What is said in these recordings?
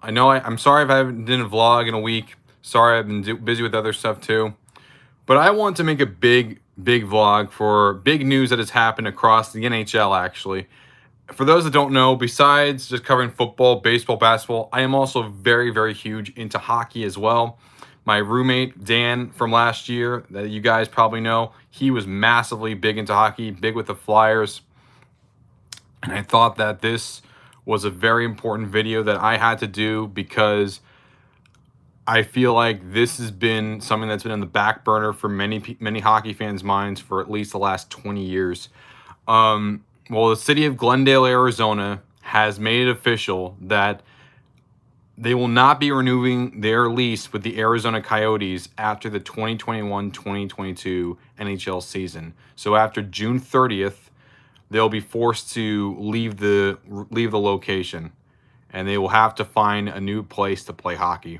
I know I'm sorry if I didn't vlog in a week. Sorry, I've been busy with other stuff too. But I want to make a big vlog for big news that has happened across the NHL, actually. For those that don't know, besides just covering football, baseball, basketball, I am also very huge into hockey as well. My roommate, Dan, from last year, that you guys probably know, he was massively big into hockey, big with the Flyers. And I thought that this was a very important video that I had to do because I feel like this has been something that's been in the back burner for many hockey fans' minds for at least the last 20 years. Well, the city of Glendale, Arizona, has made it official that they will not be renewing their lease with the Arizona Coyotes after the 2021-2022 NHL season. So after June 30th, they'll be forced to leave the location, and they will have to find a new place to play hockey.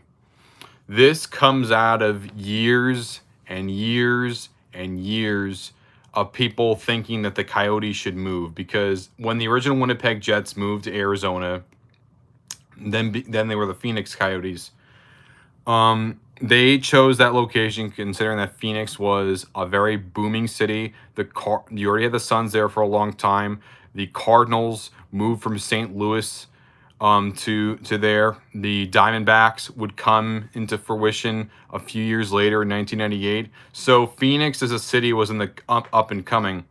This comes out of years and years and years of people thinking that the Coyotes should move, because when the original Winnipeg Jets moved to Arizona, then they were the Phoenix Coyotes. They chose that location considering that Phoenix was a very booming city. You already had the Suns there for a long time. The Cardinals moved from St. Louis to there. The Diamondbacks would come into fruition a few years later in 1998. So Phoenix as a city was in the up and coming.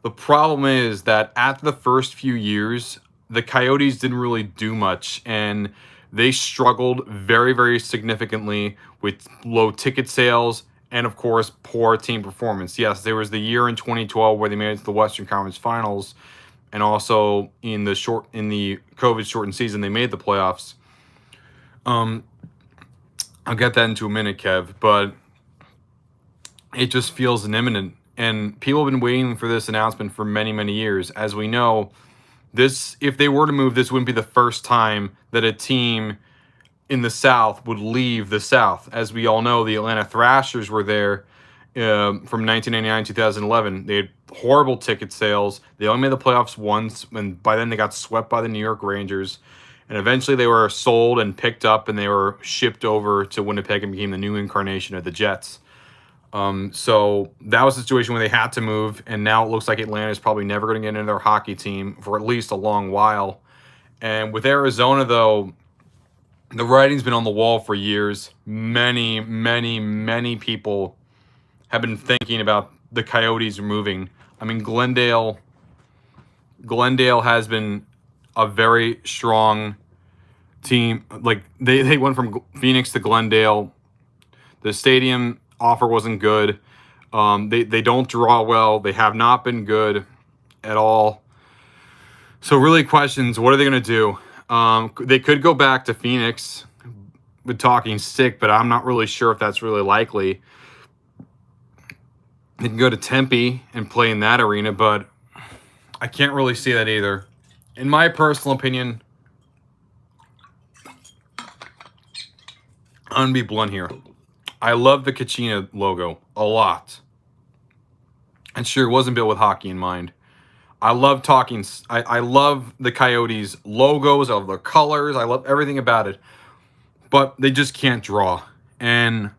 The problem is that after the first few years, the Coyotes didn't really do much, and they struggled very significantly with low ticket sales and, of course, poor team performance. Yes, there was the year in 2012 where they made it to the Western Conference Finals, and also in the COVID shortened season, they made the playoffs. I'll get that into a minute, Kev, but it just feels imminent, and people have been waiting for this announcement for many years. As we know, if they were to move, this wouldn't be the first time that a team in the South would leave the South. As we all know, the Atlanta Thrashers were there from 1999 2011. They had horrible ticket sales. They only made the playoffs once, and by then they got swept by the New York Rangers. And eventually they were sold and picked up, and they were shipped over to Winnipeg and became the new incarnation of the Jets. So that was a situation where they had to move, and now it looks like Atlanta is probably never going to get into their hockey team for at least a long while. And with Arizona, though, the writing's been on the wall for years. Many people have been thinking about the Coyotes moving. I mean, Glendale has been a very strong team. Like they went from Phoenix to Glendale. The stadium offer wasn't good. They don't draw well. They have not been good at all. So really questions, what are they going to do? They could go back to Phoenix with talking stick, but I'm not really sure if that's really likely. They can go to Tempe and play in that arena, but I can't really see that either. In my personal opinion, I'm going to be blunt here. I love the Kachina logo a lot. And sure, it wasn't built with hockey in mind. I love I love the Coyotes logos, I love their colors, I love everything about it. But they just can't draw. And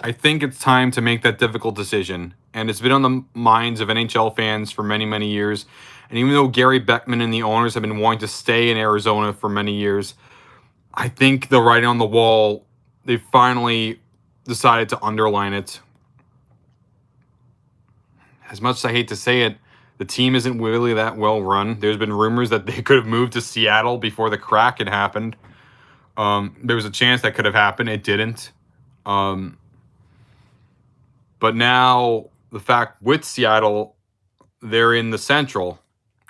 I think it's time to make that difficult decision. And it's been on the minds of NHL fans for many years. And even though Gary Bettman and the owners have been wanting to stay in Arizona for many years, I think the writing on the wall, they finally decided to underline it. As much as I hate to say it, the team isn't really that well run. There's been rumors that they could have moved to Seattle before the crack had happened. There was a chance that could have happened. It didn't. But now the fact with Seattle, they're in the Central.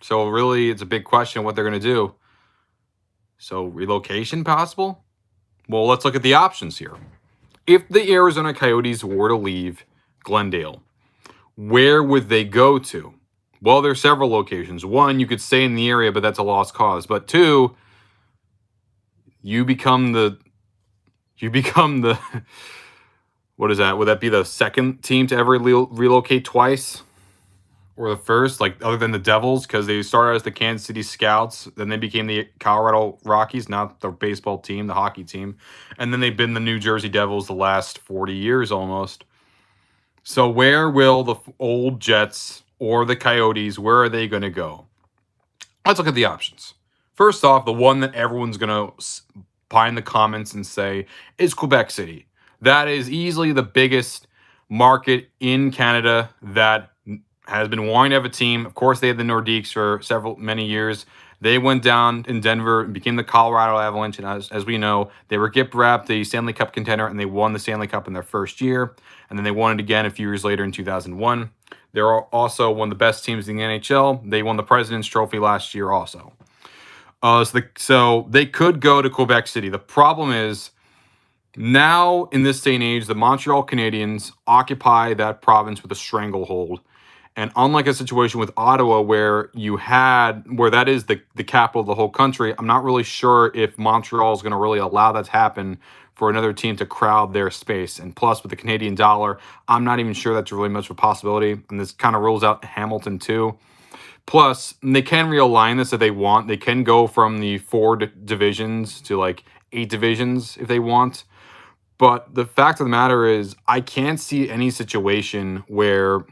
So really, it's a big question what they're going to do. So relocation possible? Well, let's look at the options here. If the Arizona Coyotes were to leave Glendale, where would they go to? Well, there's several locations. One, you could stay in the area, but that's a lost cause. But two, you become the what is that? Would that be the second team to ever relocate twice? were the first, like other than the Devils, because they started as the Kansas City Scouts, then they became the Colorado Rockies, not the baseball team, the hockey team, and then they've been the New Jersey Devils the last 40 years almost. So where will the old Jets or the Coyotes, where are they going to go? Let's look at the options. First off, the one that everyone's going to find the comments and say is Quebec City. That is easily the biggest market in Canada that has been wanting to have a team. Of course, they had the Nordiques for many years. They went down in Denver and became the Colorado Avalanche. And as we know, they were gift wrapped the Stanley Cup contender, and they won the Stanley Cup in their first year. And then they won it again a few years later in 2001. They're also one of the best teams in the NHL. They won the President's Trophy last year also. So they could go to Quebec City. The problem is now in this day and age, the Montreal Canadiens occupy that province with a stranglehold. And unlike a situation with Ottawa where that is the capital of the whole country, I'm not really sure if Montreal is going to really allow that to happen for another team to crowd their space. And plus, with the Canadian dollar, I'm not even sure that's really much of a possibility. And this kind of rules out Hamilton too. Plus, they can realign this if they want. They can go from the 4 divisions to like 8 divisions if they want. But the fact of the matter is, I can't see any situation where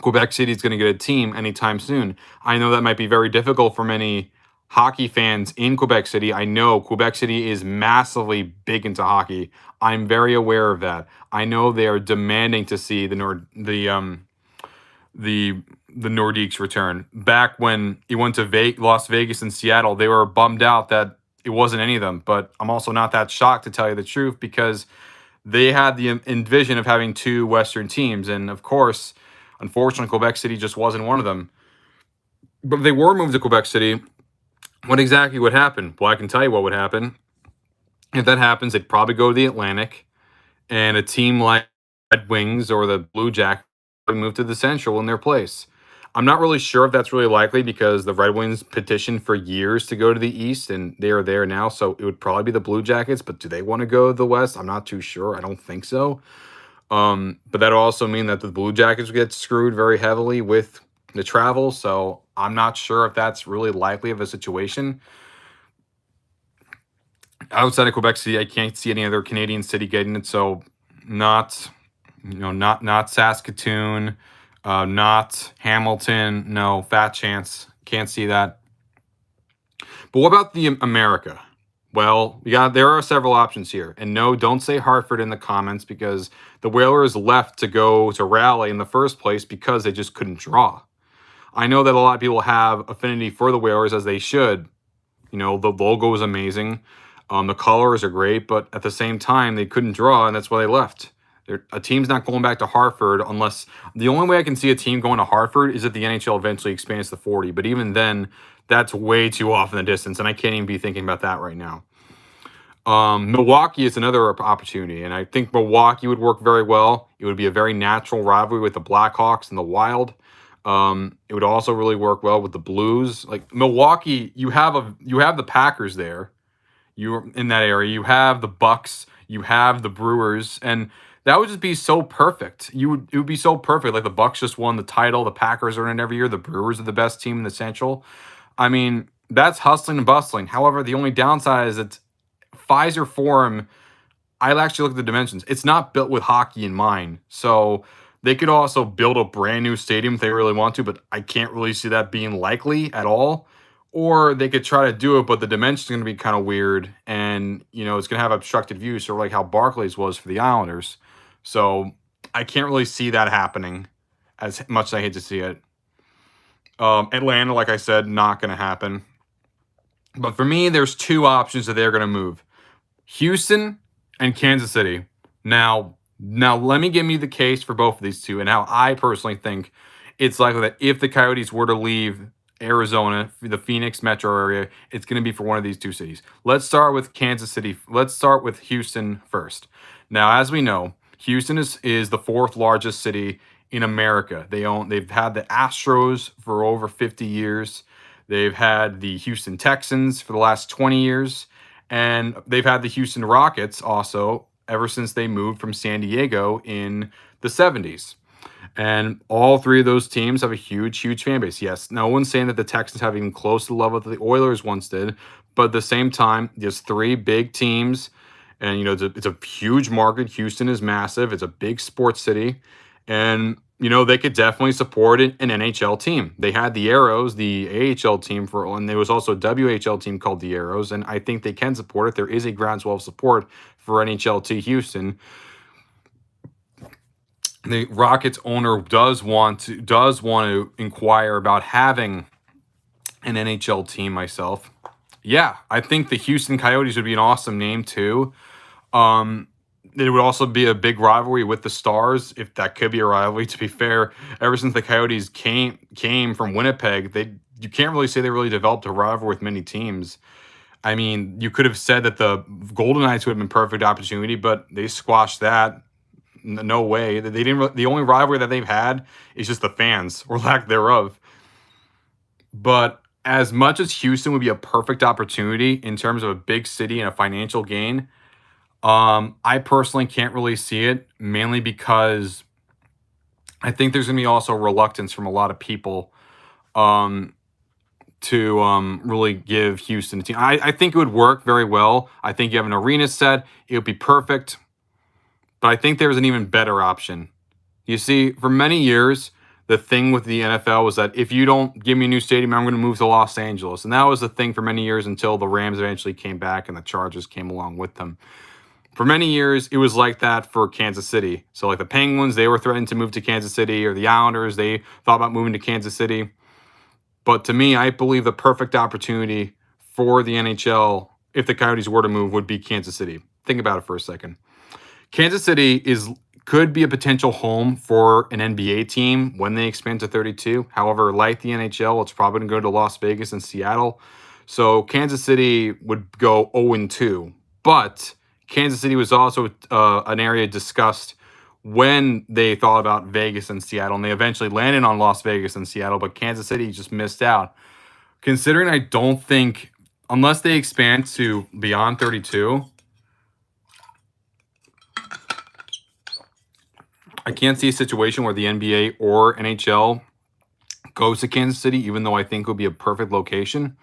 Quebec City is going to get a team anytime soon. I know that might be very difficult for many hockey fans in Quebec City. I know Quebec City is massively big into hockey. I'm very aware of that. I know they are demanding to see the Nordiques return. Back when he went to Las Vegas and Seattle, they were bummed out that it wasn't any of them. But I'm also not that shocked, to tell you the truth, because they had the envision of having 2 Western teams. And of course, unfortunately, Quebec City just wasn't one of them. But if they were moved to Quebec City, what exactly would happen? Well, I can tell you what would happen. If that happens, they'd probably go to the Atlantic, and a team like Red Wings or the Blue Jackets would move to the Central in their place. I'm not really sure if that's really likely because the Red Wings petitioned for years to go to the East, and they are there now. So it would probably be the Blue Jackets. But do they want to go to the West? I'm not too sure. I don't think so. But that'll also mean that the Blue Jackets get screwed very heavily with the travel. So I'm not sure if that's really likely of a situation. Outside of Quebec City, I can't see any other Canadian city getting it. So not Saskatoon, not Hamilton. No, fat chance. Can't see that. But what about the America? Well, there are several options here. And no, don't say Hartford in the comments, because the Whalers left to go to Raleigh in the first place because they just couldn't draw. I know that a lot of people have affinity for the Whalers, as they should. The logo is amazing. The colors are great, but at the same time, they couldn't draw, and that's why they left. A team's not going back to Hartford unless the only way I can see a team going to Hartford is if the NHL eventually expands to 40. But even then, that's way too off in the distance, and I can't even be thinking about that right now. Milwaukee is another opportunity, and I think Milwaukee would work very well. It would be a very natural rivalry with the Blackhawks and the Wild. It would also really work well with the Blues. Like Milwaukee, you have the Packers there. You're in that area. You have the Bucks. You have the Brewers, and that would just be so perfect. It would be so perfect. Like the Bucks just won the title. The Packers are in it every year. The Brewers are the best team in the Central. I mean, that's hustling and bustling. However, the only downside is that Pfizer Forum, I actually look at the dimensions. It's not built with hockey in mind. So they could also build a brand new stadium if they really want to, but I can't really see that being likely at all. Or they could try to do it, but the dimension's going to be kind of weird, and it's going to have obstructed views, sort of like how Barclays was for the Islanders. So I can't really see that happening, as much as I hate to see it. Atlanta, like I said, not going to happen. But for me, there's 2 options that they're going to move: Houston and Kansas City. Now let me give you the case for both of these 2 and how I personally think it's likely that if the Coyotes were to leave Arizona, the Phoenix metro area, it's going to be for one of these 2 cities. Let's start with Kansas City. Let's start with Houston first. Now, as we know, Houston is the 4th largest city in America. They've had the Astros for over 50 years. They've had the Houston Texans for the last 20 years, and they've had the Houston Rockets also ever since they moved from San Diego in the 70s. And all three of those teams have a huge, huge fan base. Yes, no one's saying that the Texans have even close to the level that the Oilers once did, but at the same time, there's three big teams, and it's a huge market. Houston is massive. It's a big sports city, and they could definitely support an NHL team. They had the Arrows, the AHL team and there was also a WHL team called the Arrows, and I think they can support it. There is a groundswell of support for NHLT Houston. The Rockets owner does want to inquire about having an NHL team. Myself, yeah, I think the Houston Coyotes would be an awesome name too. It would also be a big rivalry with the Stars, if that could be a rivalry. To be fair, ever since the Coyotes came from Winnipeg, you can't really say they really developed a rivalry with many teams. I mean, you could have said that the Golden Knights would have been perfect opportunity, but they squashed that. No way. They didn't. The only rivalry that they've had is just the fans or lack thereof. But as much as Houston would be a perfect opportunity in terms of a big city and a financial gain, I personally can't really see it, mainly because I think there's going to be also reluctance from a lot of people to really give Houston a team. I think it would work very well. I think you have an arena set. It would be perfect. But I think there's an even better option. You see, for many years, the thing with the NFL was that if you don't give me a new stadium, I'm going to move to Los Angeles. And that was the thing for many years until the Rams eventually came back and the Chargers came along with them. For many years, it was like that for Kansas City. So like the Penguins, they were threatened to move to Kansas City, or the Islanders, they thought about moving to Kansas City. But to me, I believe the perfect opportunity for the NHL, if the Coyotes were to move, would be Kansas City. Think about it for a second. Kansas City could be a potential home for an NBA team when they expand to 32. However, like the NHL, it's probably going to go to Las Vegas and Seattle. So Kansas City would go 0-2. But Kansas City was also an area discussed when they thought about Vegas and Seattle, and they eventually landed on Las Vegas and Seattle, but Kansas City just missed out. Considering I don't think, unless they expand to beyond 32, I can't see a situation where the NBA or NHL goes to Kansas City, even though I think it would be a perfect location.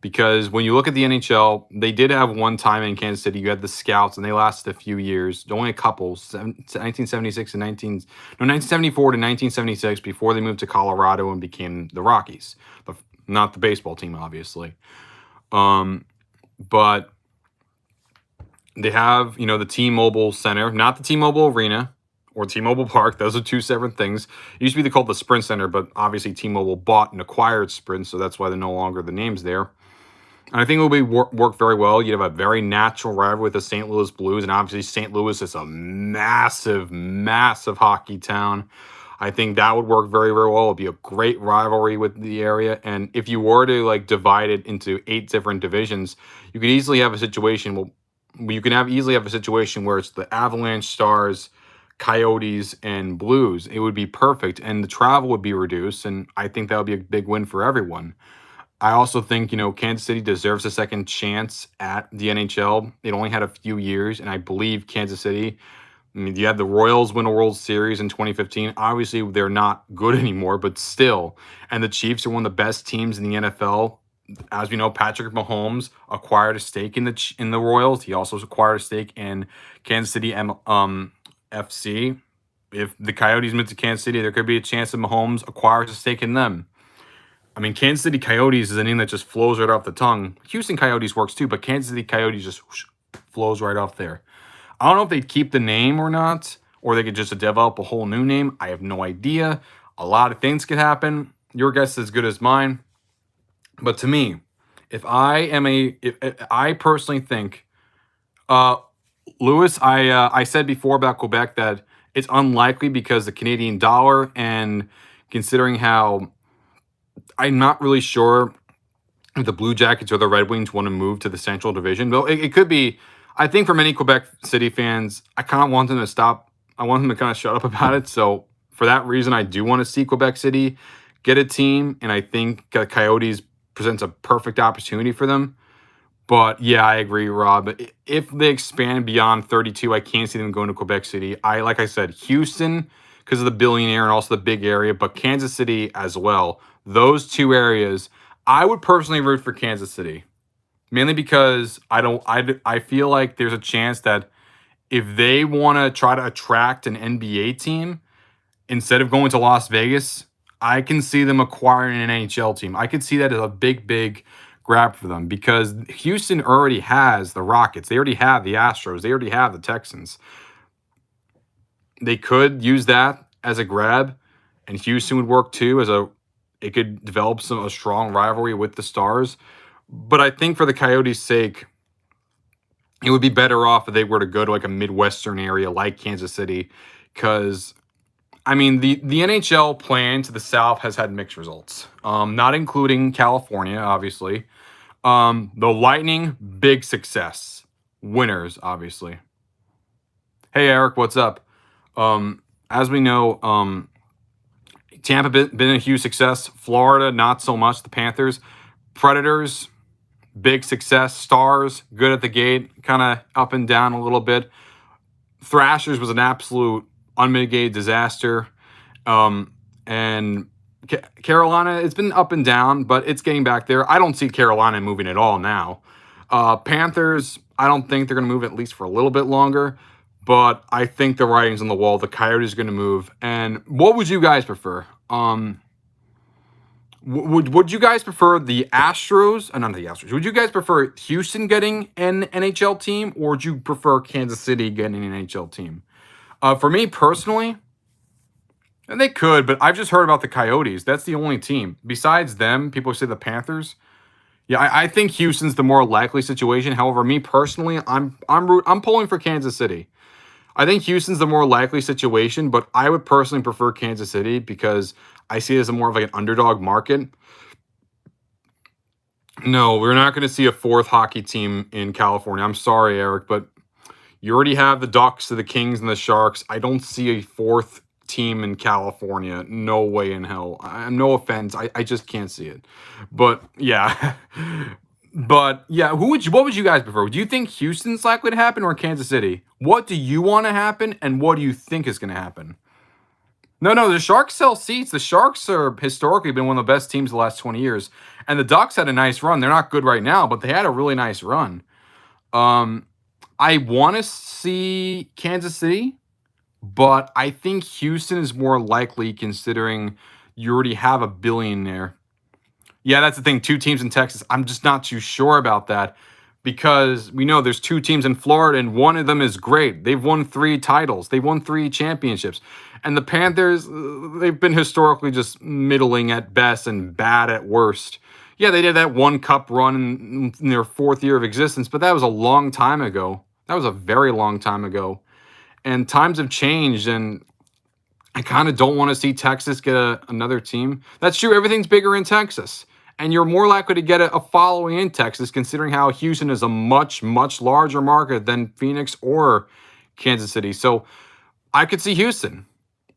Because when you look at the NHL, they did have one time in Kansas City, you had the Scouts, and they lasted a few years, only a couple, 1976 and 1974 to 1976, before they moved to Colorado and became the Rockies, but not the baseball team, obviously. But they have, the T-Mobile Center, not the T-Mobile Arena or T-Mobile Park. Those are two separate things. It used to be called the Sprint Center, but obviously T-Mobile bought and acquired Sprint, so that's why they're no longer the names there. And I think it will work very well. You'd have a very natural rivalry with the St. Louis Blues, and obviously St. Louis is a massive, massive hockey town. I think that would work very, very well. It'd be a great rivalry with the area. And if you were to divide it into 8 different divisions, you could easily have a situation. Easily have a situation where it's the Avalanche, Stars, Coyotes, and Blues. It would be perfect, and the travel would be reduced, and I think that would be a big win for everyone. I also think, Kansas City deserves a second chance at the NHL. It only had a few years, and I believe Kansas City, you had the Royals win a World Series in 2015. Obviously, they're not good anymore, but still. And the Chiefs are one of the best teams in the NFL. As we know, Patrick Mahomes acquired a stake in the Royals. He also acquired a stake in Kansas City FC. If the Coyotes move to Kansas City, there could be a chance that Mahomes acquires a stake in them. I mean, Kansas City Coyotes is a name that just flows right off the tongue. Houston Coyotes works too, but Kansas City Coyotes just flows right off there. I don't know if they'd keep the name or not, or they could just develop a whole new name. I have no idea. A lot of things could happen. Your guess is as good as mine. But to me, if I personally think, Lewis, I said before about Quebec that it's unlikely because the Canadian dollar, and considering how I'm not really sure if the Blue Jackets or the Red Wings want to move to the Central Division. Though it could be. I think for many Quebec City fans, I kind of want them to stop. I want them to kind of shut up about it. So for that reason, I do want to see Quebec City get a team, and I think Coyotes presents a perfect opportunity for them. But yeah, I agree, Rob. If they expand beyond 32, I can't see them going to Quebec City. Like I said, Houston because of the billionaire and also the big area, but Kansas City as well. Those two areas, I would personally root for Kansas City. Mainly because I feel like there's a chance that if they want to try to attract an NBA team instead of going to Las Vegas, I can see them acquiring an NHL team. I could see that as a big, big grab for them because Houston already has the Rockets. They already have the Astros. They already have the Texans. They could use that as a grab, and Houston would work too it could develop a strong rivalry with the Stars. But I think for the Coyotes' sake, it would be better off if they were to go to like a Midwestern area like Kansas City, because I mean the NHL plan to the South has had mixed results, not including California, obviously. The Lightning, big success, winners, obviously. Hey Eric, what's up? As we know, Tampa been a huge success. Florida, not so much. The Panthers, Predators, big success. Stars, good at the gate, kind of up and down a little bit. Thrashers was an absolute unmitigated disaster. And Carolina, it's been up and down, but it's getting back there. I don't see Carolina moving at all now. Panthers, I don't think they're going to move at least for a little bit longer, but I think the writing's on the wall. The Coyotes are going to move. And what would you guys prefer? Would you guys prefer the Astros? Not the Astros. Would you guys prefer Houston getting an NHL team, or would you prefer Kansas City getting an NHL team? For me personally, and they could, but I've just heard about the Coyotes. That's the only team. Besides them, people say the Panthers. Yeah, I think Houston's the more likely situation. However, me personally, I'm pulling for Kansas City. I think Houston's the more likely situation, but I would personally prefer Kansas City because I see it as a more of like an underdog market. No, we're not going to see a fourth hockey team in California. I'm sorry, Eric, but you already have the Ducks, the Kings, and the Sharks. I don't see a fourth team in California. No way in hell. I'm no offense. I just can't see it. But yeah. But yeah, what would you guys prefer? Do you think Houston's likely to happen or Kansas City? What do you want to happen and what do you think is going to happen? No, the Sharks sell seats. The Sharks are historically been one of the best teams the last 20 years. And the Ducks had a nice run. They're not good right now, but they had a really nice run. I want to see Kansas City, but I think Houston is more likely considering you already have a billionaire. Yeah, that's the thing. Two teams in Texas. I'm just not too sure about that because we know there's two teams in Florida and one of them is great. They've won 3 titles. They've won 3 championships. And the Panthers, they've been historically just middling at best and bad at worst. Yeah, they did that 1 cup run in their 4th year of existence, but that was a long time ago. That was a very long time ago. And times have changed, and I kind of don't want to see Texas get another team. That's true. Everything's bigger in Texas. And you're more likely to get a following in Texas, considering how Houston is a much, much larger market than Phoenix or Kansas City. So I could see Houston.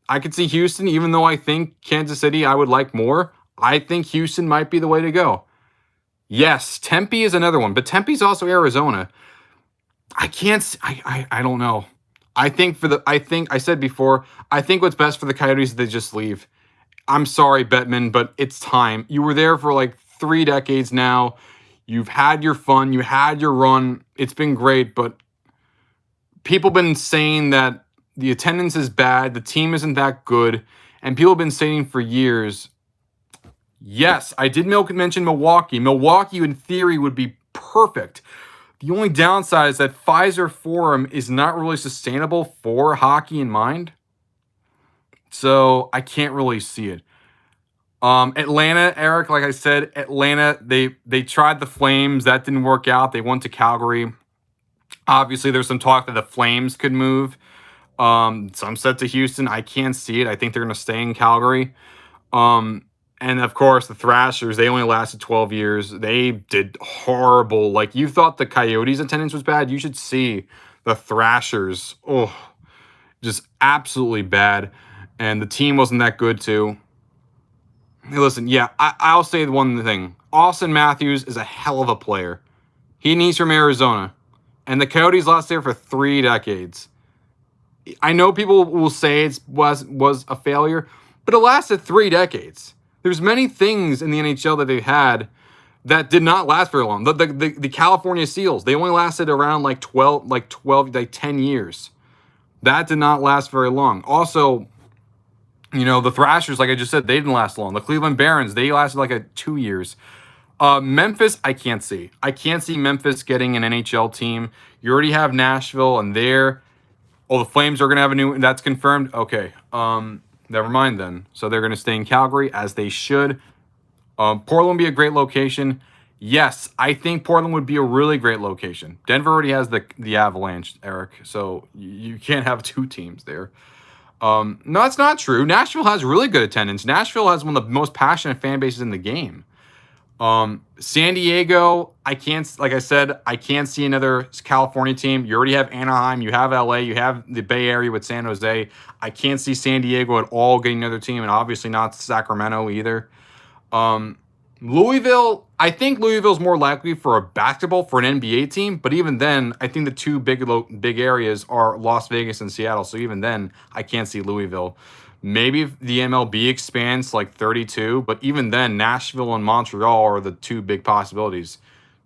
Even though I think Kansas City I would like more. I think Houston might be the way to go. Yes, Tempe is another one, but Tempe's also Arizona. I don't know. I think I said before, I think what's best for the Coyotes is they just leave. I'm sorry, Bettman, but it's time. You were there for like 3 decades now. You've had your fun. You had your run. It's been great, but people have been saying that the attendance is bad. The team isn't that good. And people have been saying for years, yes, I did mention Milwaukee. Milwaukee, in theory, would be perfect. The only downside is that Pfizer Forum is not really sustainable for hockey in mind. So I can't really see it. Atlanta, Eric, like I said, Atlanta, they tried the Flames. That didn't work out. They went to Calgary. Obviously, there's some talk that the Flames could move. Some said to Houston. I can't see it. I think they're going to stay in Calgary. And of course, the Thrashers, they only lasted 12 years. They did horrible. Like, you thought the Coyotes' attendance was bad. You should see the Thrashers. Oh, just absolutely bad. And the team wasn't that good, too. Hey, listen, yeah, I'll say the one thing. Austin Matthews is a hell of a player. He's from Arizona. And the Coyotes lost there for 3 decades. I know people will say it was a failure, but it lasted 3 decades. There's many things in the NHL that they've had that did not last very long. The California Seals, they only lasted around like 10 years. That did not last very long. Also, the Thrashers, like I just said, they didn't last long. The Cleveland Barons, they lasted like 2 years. Memphis, I can't see. I can't see Memphis getting an NHL team. You already have Nashville, and the Flames are going to have a new. That's confirmed. Okay. Never mind then. So they're going to stay in Calgary as they should. Portland would be a great location. Yes, I think Portland would be a really great location. Denver already has the Avalanche, Eric. So you can't have 2 teams there. No, that's not true. Nashville has really good attendance. Nashville has one of the most passionate fan bases in the game. San Diego, like I said, I can't see another California team. You already have Anaheim, you have LA, you have the Bay Area with San Jose. I can't see San Diego at all getting another team, and obviously not Sacramento either. Louisville, I think Louisville's more likely for an NBA team, but even then, I think the 2 big areas are Las Vegas and Seattle. So even then, I can't see Louisville. Maybe if the MLB expands to like 32, but even then, Nashville and Montreal are the 2 big possibilities.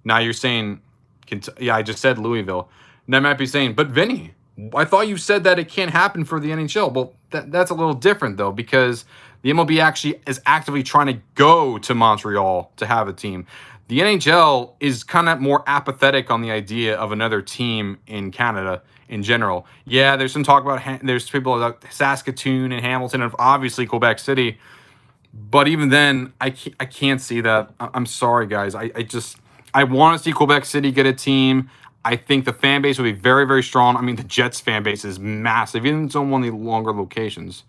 Now you're saying, yeah, I just said Louisville. And I might be saying, but Vinny, I thought you said that it can't happen for the NHL. Well, that's a little different though, because the MLB actually is actively trying to go to Montreal to have a team. The NHL is kind of more apathetic on the idea of another team in Canada in general. Yeah, there's some talk about there's people like Saskatoon and Hamilton and obviously Quebec City, but even then, I can't see that. I'm sorry, guys. I want to see Quebec City get a team. I think the fan base will be very, very strong. I mean, the Jets fan base is massive, even though it's on one of the longer locations.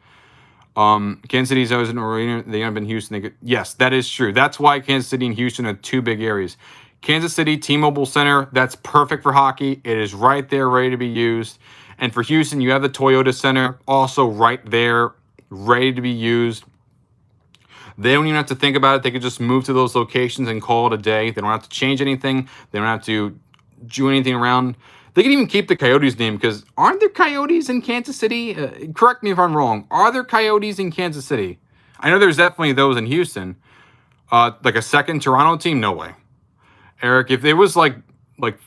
Kansas City's always in arena. They have been Houston. Yes, that is true. That's why Kansas City and Houston are 2 big areas. Kansas City, T-Mobile Center, that's perfect for hockey. It is right there, ready to be used. And for Houston, you have the Toyota Center, also right there, ready to be used. They don't even have to think about it. They could just move to those locations and call it a day. They don't have to change anything. They don't have to do anything around. They can even keep the Coyotes name, because aren't there Coyotes in Kansas City? Correct me if I'm wrong. Are there Coyotes in Kansas City? I know there's definitely those in Houston. Like a second Toronto team? No way. Eric, if it was like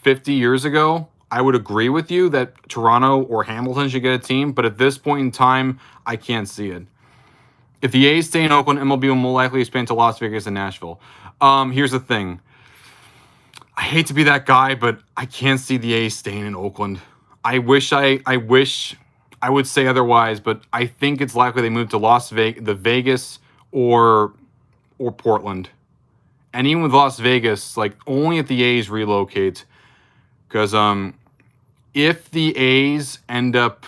50 years ago, I would agree with you that Toronto or Hamilton should get a team. But at this point in time, I can't see it. If the A's stay in Oakland, MLB will more likely expand to Las Vegas and Nashville. Here's the thing. I hate to be that guy, but I can't see the A's staying in Oakland. I wish I would say otherwise, but I think it's likely they move to Vegas or Portland. And even with Las Vegas, like only if the A's relocate, because if the A's end up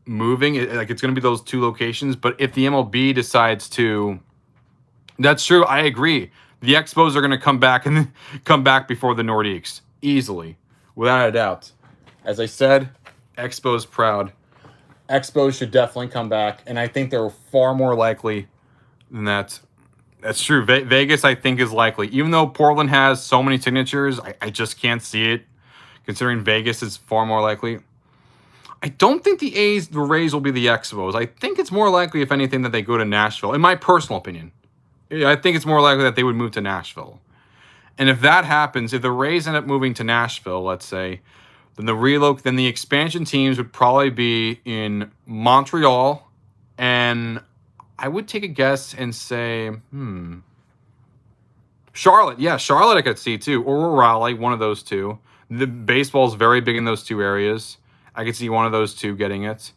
moving, it's going to be those 2 locations. But if the MLB decides to, that's true. I agree. The Expos are going to come back before the Nordiques easily, without a doubt. As I said, Expos proud. Expos should definitely come back, and I think they're far more likely than that. That's true. Vegas, I think, is likely. Even though Portland has so many signatures, I just can't see it, considering Vegas is far more likely. I don't think the Rays will be the Expos. I think it's more likely, if anything, that they go to Nashville, in my personal opinion. I think it's more likely that they would move to Nashville. And if that happens, if the Rays end up moving to Nashville, let's say, then the expansion teams would probably be in Montreal, and I would take a guess and say, Charlotte. Yeah, Charlotte I could see too, or Raleigh, one of those 2. The baseball's very big in those 2 areas. I could see one of those 2 getting it.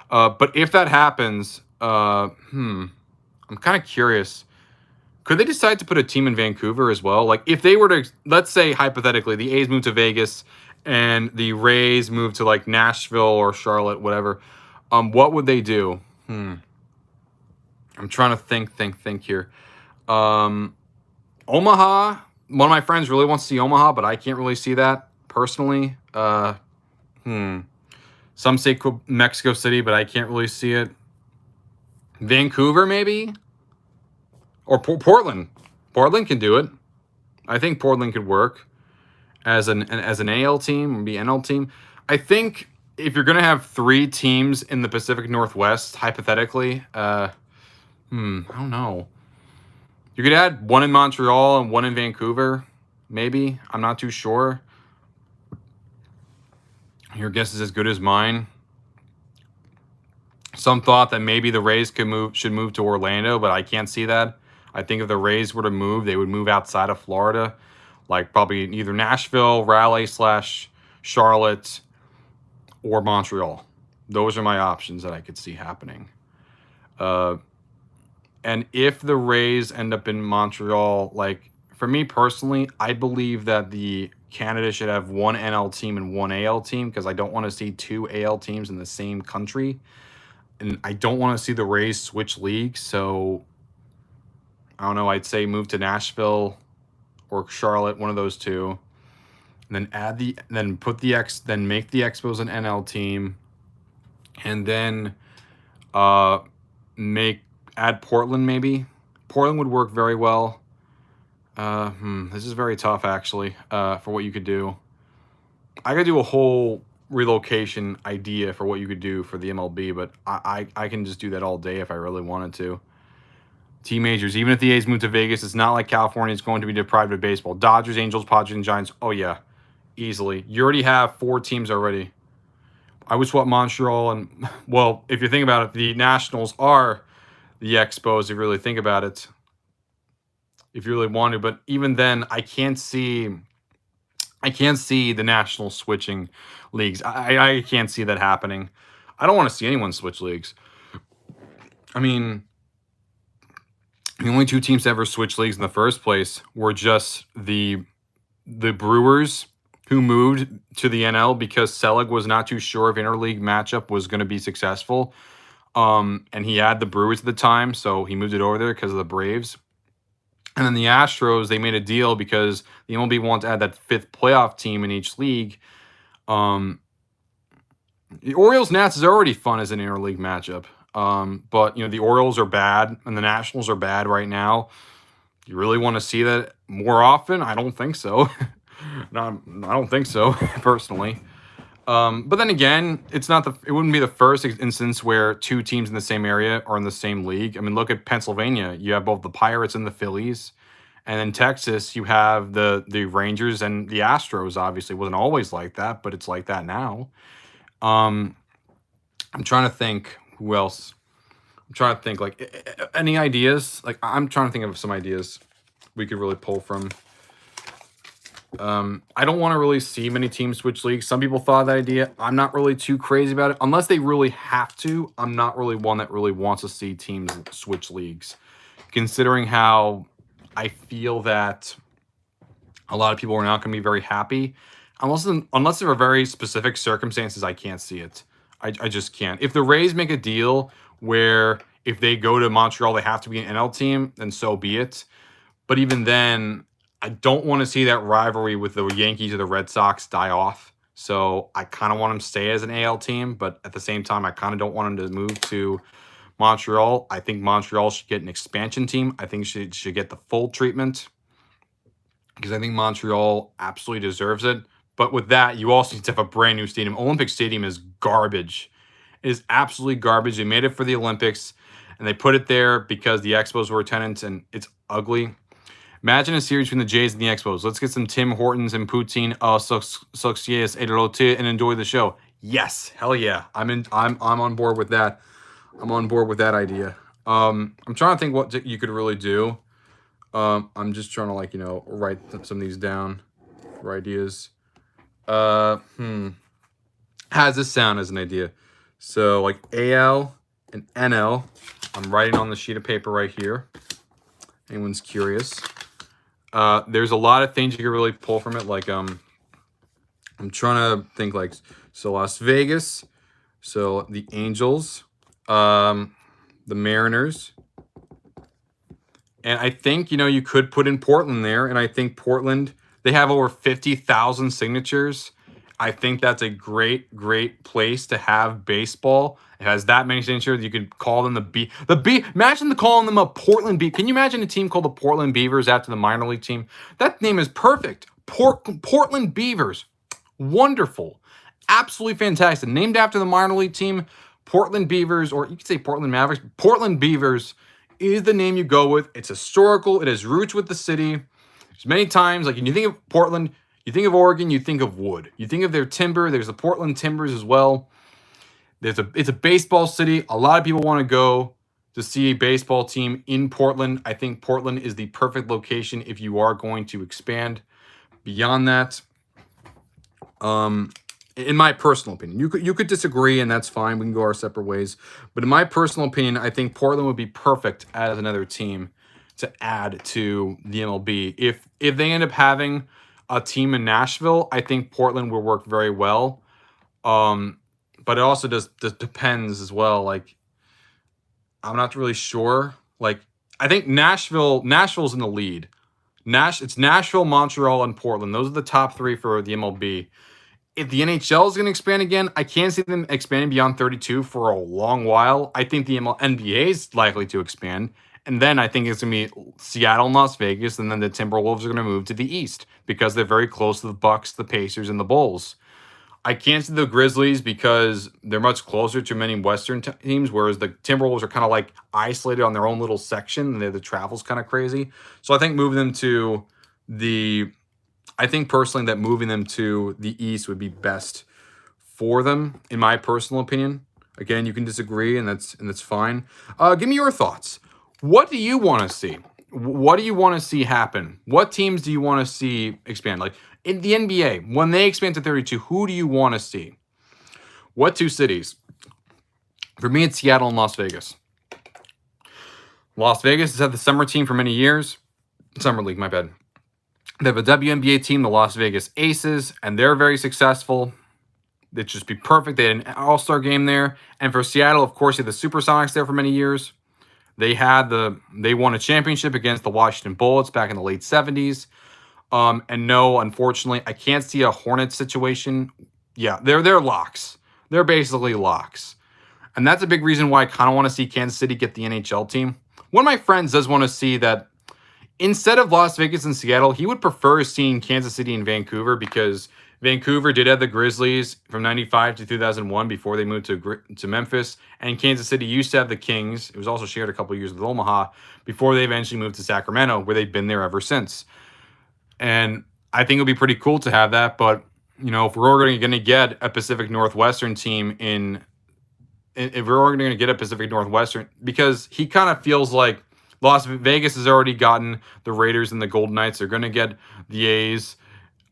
But if that happens, I'm kind of curious. Could they decide to put a team in Vancouver as well? Like if they were to, let's say hypothetically, the A's move to Vegas and the Rays move to like Nashville or Charlotte, whatever, what would they do? I'm trying to think here. Omaha, one of my friends really wants to see Omaha, but I can't really see that personally. Some say Mexico City, but I can't really see it. Vancouver, maybe? Or Portland. Portland can do it. I think Portland could work as an AL team, maybe NL team. I think if you're gonna have 3 teams in the Pacific Northwest, hypothetically, I don't know. You could add one in Montreal and one in Vancouver, maybe. I'm not too sure. Your guess is as good as mine. Some thought that maybe the Rays should move to Orlando, but I can't see that. I think if the Rays were to move, they would move outside of Florida, like probably either Nashville, Raleigh/Charlotte, or Montreal. Those are my options that I could see happening. And if the Rays end up in Montreal, like for me personally, I believe that the Canada should have one NL team and one AL team because I don't want to see 2 AL teams in the same country. And I don't want to see the Rays switch leagues. So I don't know. I'd say move to Nashville or Charlotte, one of those two. And then then make the Expos an NL team. And then add Portland maybe. Portland would work very well. This is very tough actually, for what you could do. I could do a whole relocation idea for what you could do for the MLB, but I can just do that all day if I really wanted to. Team majors, even if the A's move to Vegas, it's not like California is going to be deprived of baseball. Dodgers, Angels, Padres, and Giants. Oh yeah, easily. You already have 4 teams already. I would swap Montreal and, well, if you think about it, the Nationals are the Expos, if you really think about it. If you really want to, but even then, I can't see the Nationals switching leagues. I can't see that happening. I don't want to see anyone switch leagues. I mean, the only 2 teams to ever switch leagues in the first place were just the Brewers, who moved to the NL because Selig was not too sure if interleague matchup was going to be successful. And he had the Brewers at the time, so he moved it over there because of the Braves. And then the Astros, they made a deal because the MLB wanted to add that 5th playoff team in each league. The Orioles-Nats is already fun as an interleague matchup. But, the Orioles are bad and the Nationals are bad right now. You really want to see that more often? I don't think so. No, I don't think so, personally. But then again, it wouldn't be the first instance where 2 teams in the same area are in the same league. I mean, look at Pennsylvania. You have both the Pirates and the Phillies. And in Texas, you have the Rangers and the Astros. Obviously, it wasn't always like that, but it's like that now. I'm trying to think who else. I'm trying to think, like, any ideas? Like, I'm trying to think of some ideas we could really pull from. I don't want to really see many teams switch leagues. Some people thought of that idea. I'm not really too crazy about it. Unless they really have to, I'm not really one that really wants to see teams switch leagues. Considering how I feel that a lot of people are not going to be very happy. Unless there are very specific circumstances, I can't see it. I just can't. If the Rays make a deal where if they go to Montreal, they have to be an NL team, then so be it. But even then, I don't want to see that rivalry with the Yankees or the Red Sox die off. So I kind of want them to stay as an AL team, but at the same time, I kind of don't want them to move to Montreal. I think Montreal should get an expansion team. I think should get the full treatment because I think Montreal absolutely deserves it. But with that, you also need to have a brand new stadium. Olympic Stadium is garbage. It is absolutely garbage. They made it for the Olympics, and they put it there because the Expos were tenants, and it's ugly. Imagine a series between the Jays and the Expos. Let's get some Tim Hortons and poutine succès et de and enjoy the show. Yes, hell yeah. I'm on board with that. I'm on board with that idea. I'm trying to think what you could really do. I'm just trying to write some of these down for ideas. How does this sound as an idea? So like AL and NL. I'm writing on the sheet of paper right here. Anyone's curious. There's a lot of things you can really pull from it. Like, I'm trying to think so Las Vegas, so the Angels, the Mariners, and I think, you could put in Portland there. And I think Portland, they have over 50,000 signatures. I think that's a great, great place to have baseball. It has that many signatures. You could call them the B. Imagine calling them a Portland Bee. Can you imagine a team called the Portland Beavers after the minor league team? That name is perfect. Portland Beavers. Wonderful. Absolutely fantastic. Named after the minor league team, Portland Beavers, or you could say Portland Mavericks. Portland Beavers is the name you go with. It's historical. It has roots with the city. There's many times, like when you think of Portland, you think of Oregon, you think of wood. You think of their timber. There's the Portland Timbers as well. It's a baseball city. A lot of people want to go to see a baseball team in Portland. I think Portland is the perfect location if you are going to expand beyond that. In my personal opinion, you could disagree, and that's fine. We can go our separate ways. But in my personal opinion, I think Portland would be perfect as another team to add to the MLB. If they end up having a team in Nashville, I think Portland will work very well. But it also just depends as well. Like, I'm not really sure. Like, I think Nashville's in the lead. It's Nashville, Montreal, and Portland. Those are the top three for the MLB. If the NHL is going to expand again, I can't see them expanding beyond 32 for a long while. I think the NBA is likely to expand. And then I think it's going to be Seattle and Las Vegas. And then the Timberwolves are going to move to the East because they're very close to the Bucks, the Pacers, and the Bulls. I can't see the Grizzlies because they're much closer to many Western teams, whereas the Timberwolves are kind of like isolated on their own little section. And the travel's kind of crazy. So I think moving them to I think personally that moving them to the East would be best for them, in my personal opinion. Again, you can disagree, and that's fine. Give me your thoughts. What do you want to see? What do you want to see happen? What teams do you want to see expand? Like in the NBA, when they expand to 32, who do you want to see? What two cities? For me, it's Seattle and Las Vegas. Las Vegas has had the summer team for many years. Summer League, my bad. They have a WNBA team, the Las Vegas Aces, and they're very successful. It'd just be perfect. They had an all-star game there. And for Seattle, of course, you had the Supersonics there for many years. They won a championship against the Washington Bullets back in the late 70s. And no, unfortunately, I can't see a Hornets situation. Yeah, they're locks. They're basically locks. And that's a big reason why I kind of want to see Kansas City get the NHL team. One of my friends does want to see that instead of Las Vegas and Seattle, he would prefer seeing Kansas City and Vancouver because Vancouver did have the Grizzlies from 95 to 2001 before they moved to Memphis. And Kansas City used to have the Kings. It was also shared a couple of years with Omaha before they eventually moved to Sacramento, where they've been there ever since. And I think it would be pretty cool to have that. But, you know, if we're going to get a Pacific Northwestern team if we're going to get a Pacific Northwestern, because he kind of feels like Las Vegas has already gotten the Raiders and the Golden Knights. They're going to get the A's.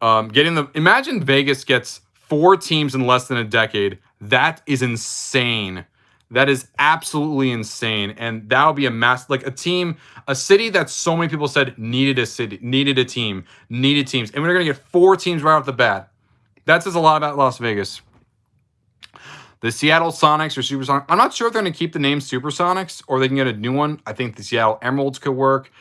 Imagine Vegas gets 4 teams in less than a decade. That is insane. That is absolutely insane. And that would be a city that so many people said needed a team, needed teams. And we're going to get 4 teams right off the bat. That says a lot about Las Vegas. The Seattle Sonics or Supersonics. I'm not sure if they're going to keep the name Supersonics or they can get a new one. I think the Seattle Emeralds could work.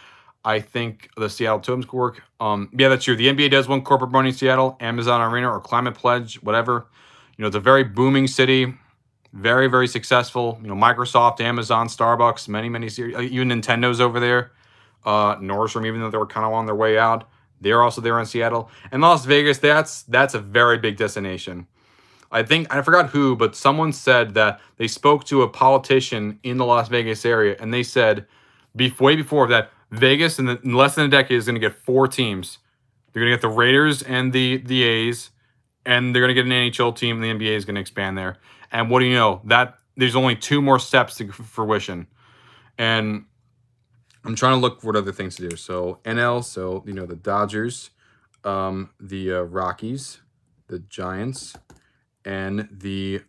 I think the Seattle Totems could work. Yeah, that's true. The NBA does want corporate money in Seattle, Amazon Arena or Climate Pledge, whatever. You know, it's a very booming city, very, very successful. You know, Microsoft, Amazon, Starbucks, many series. Even Nintendo's over there. Nordstrom, even though they were kind of on their way out, they're also there in Seattle. And Las Vegas, that's a very big destination. I forgot who, but someone said that they spoke to a politician in the Las Vegas area, and they said way before that, Vegas in less than a decade is going to get 4 teams. They're going to get the Raiders and the A's, and they're going to get an NHL team, and the NBA is going to expand there. And what do you know? That there's only 2 more steps to fruition. And I'm trying to look for what other things to do. So NL, so you know the Dodgers, the Rockies, the Giants, and the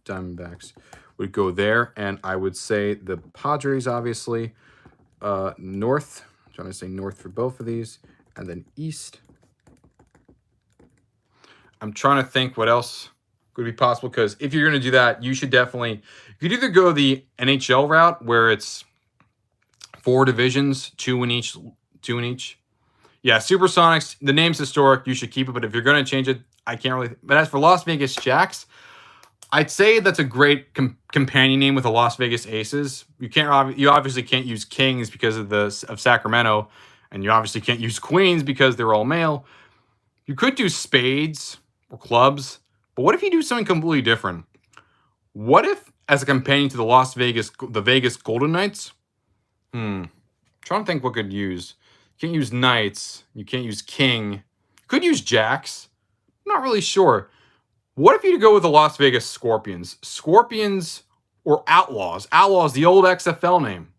Diamondbacks would go there, and I would say the Padres, obviously, north. I'm trying to say north for both of these, and then east. I'm trying to think what else could be possible, because if you're going to do that, you could either go the NHL route where it's 4 divisions, 2 in each. Yeah, Supersonics, the name's historic. You should keep it, but if you're going to change it, I can't really. But as for Las Vegas Jacks, I'd say that's a great companion name with the Las Vegas Aces. You obviously can't use Kings because of Sacramento, and you obviously can't use Queens because they're all male. You could do Spades, or clubs. But what if you do something completely different? What if, as a companion to the Vegas Golden Knights? Trying to think what could use. You can't use Knights. You can't use King. Could use Jacks. Not really sure. What if you go with the Las Vegas Scorpions? Scorpions or Outlaws. Outlaws, the old XFL name.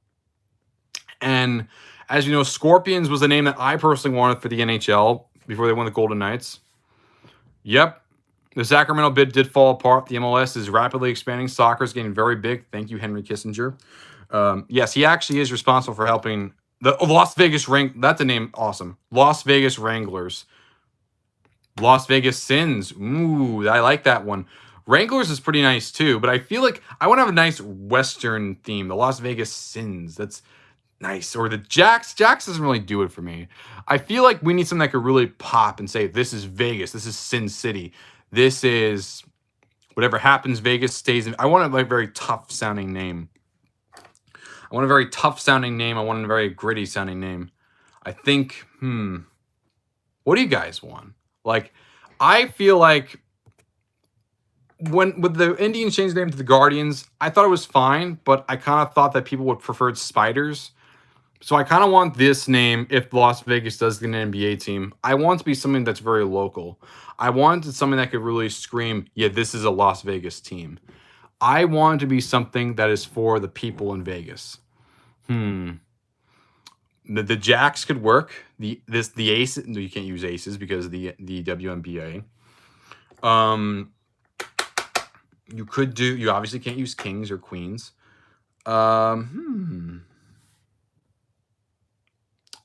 And as you know, Scorpions was the name that I personally wanted for the NHL before they won the Golden Knights. Yep. The Sacramento bid did fall apart. The MLS is rapidly expanding. Soccer is getting very big. Thank you, Henry Kissinger. Yes, he actually is responsible for helping the Las Vegas That's a name. Awesome. Las Vegas Wranglers. Las Vegas Sins. Ooh, I like that one. Wranglers is pretty nice too, but I feel like I want to have a nice Western theme. The Las Vegas Sins. That's nice. Or the Jacks. Jacks doesn't really do it for me. I feel like we need something that could really pop and say, this is Vegas. This is Sin City. This is whatever happens, Vegas stays in. I want a very tough sounding name. I want a very tough sounding name. I want a very gritty sounding name. I think, what do you guys want? Like, I feel like with the Indians changed the name to the Guardians, I thought it was fine, but I kind of thought that people would prefer Spiders. So I kind of want this name, if Las Vegas does get an NBA team, I want it to be something that's very local. I want something that could really scream, yeah, this is a Las Vegas team. I want it to be something that is for the people in Vegas. The Jacks could work. The Aces, no, you can't use Aces because of the WNBA. You obviously can't use Kings or Queens.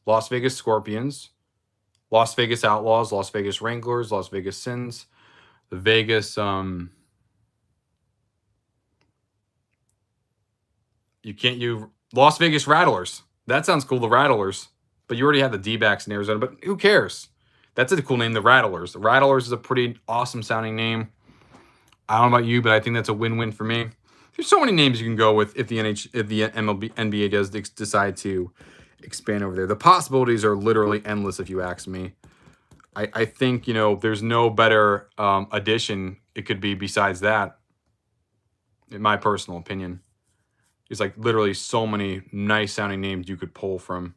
Las Vegas Scorpions, Las Vegas Outlaws, Las Vegas Wranglers, Las Vegas Sins, the Vegas, you can't use Las Vegas Rattlers. That sounds cool, the Rattlers. But you already have the D-backs in Arizona, but who cares? That's a cool name, the Rattlers. The Rattlers is a pretty awesome sounding name. I don't know about you, but I think that's a win-win for me. There's so many names you can go with if the NBA does decide to expand over there. The possibilities are literally endless if you ask me. I think, there's no better addition it could be besides that, in my personal opinion. There's like literally so many nice sounding names you could pull from.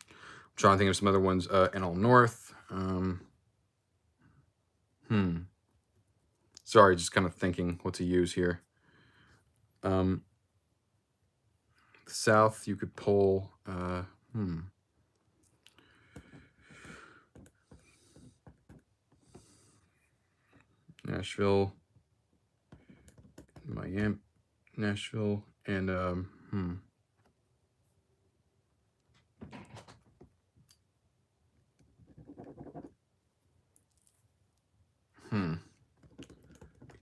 I'm trying to think of some other ones. NL North. Sorry, just kind of thinking what to use here. South, you could pull. Nashville, Miami, Nashville, and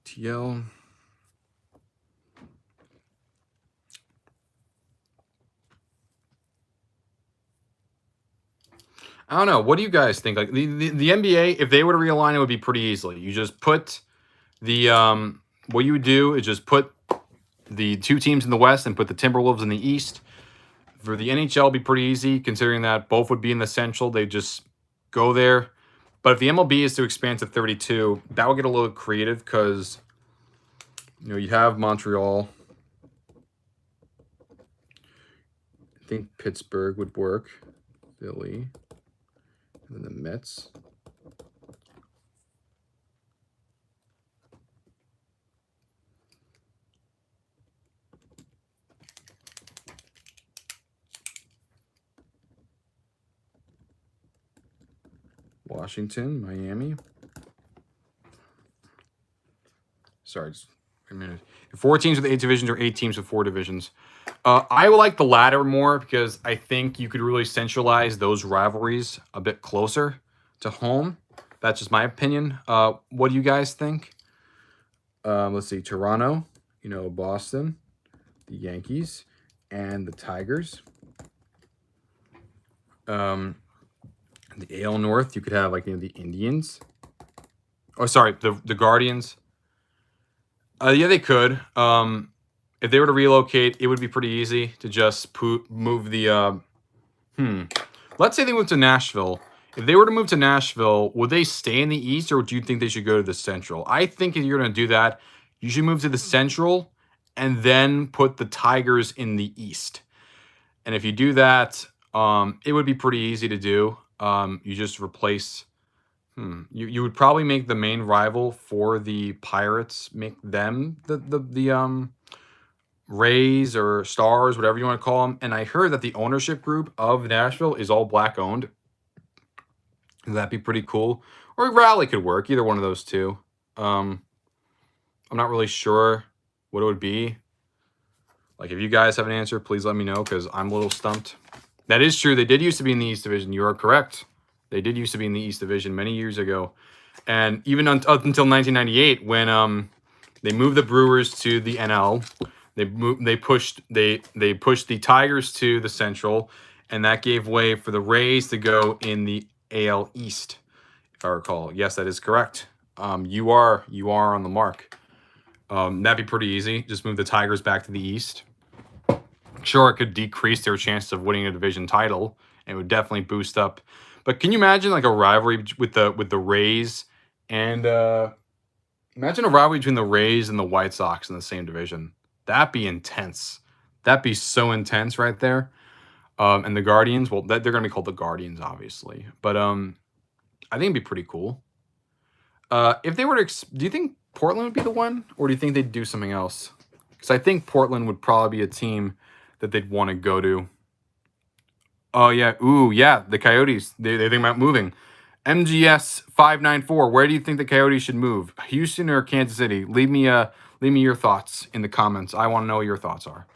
TL. I don't know. What do you guys think? Like the NBA, if they were to realign, it would be pretty easily. You just put the what you would do is just put the two teams in the West and put the Timberwolves in the East. For the NHL, it'd be pretty easy, considering that both would be in the Central. They just go there. But if the MLB is to expand to 32, that would get a little creative because you have Montreal. I think Pittsburgh would work. Philly. And then the Mets. Washington, Miami. Sorry, just a minute. 4 teams with 8 divisions or 8 teams with 4 divisions. I would like the latter more because I think you could really centralize those rivalries a bit closer to home. That's just my opinion. What do you guys think? Let's see. Toronto, Boston, the Yankees, and the Tigers. The AL North, you could have the Indians. Oh, sorry, the Guardians. Yeah, they could. If they were to relocate, it would be pretty easy to just move the. Let's say they went to Nashville. If they were to move to Nashville, would they stay in the East or do you think they should go to the Central? I think if you're going to do that, you should move to the Central and then put the Tigers in the East. And if you do that, it would be pretty easy to do. You just replace. You would probably make the main rival for the Pirates, make them the Rays or Stars, whatever you want to call them. And I heard that the ownership group of Nashville is all black owned. That'd be pretty cool. Or Raleigh could work, either one of those two. I'm not really sure what it would be. Like, if you guys have an answer, please let me know, because I'm a little stumped. That is true. They did used to be in the East Division. You are correct. They did used to be in the East Division many years ago. And even up until 1998, when they moved the Brewers to the NL, they pushed the Tigers to the Central, and that gave way for the Rays to go in the AL East, if I recall. Yes, that is correct. You are on the mark. That'd be pretty easy. Just move the Tigers back to the East. Sure, it could decrease their chances of winning a division title. It would definitely boost up. But can you imagine like a rivalry with the Rays and imagine a rivalry between the Rays and the White Sox in the same division? That'd be intense. That'd be so intense right there. And the Guardians, well, they're going to be called the Guardians, obviously. But I think it'd be pretty cool. If they were to, do you think Portland would be the one, or do you think they'd do something else? Because I think Portland would probably be a team that they'd want to go to. Oh yeah, ooh yeah, the Coyotes. They think about moving. MGS 594. Where do you think the Coyotes should move? Houston or Kansas City? Leave me your thoughts in the comments. I want to know what your thoughts are.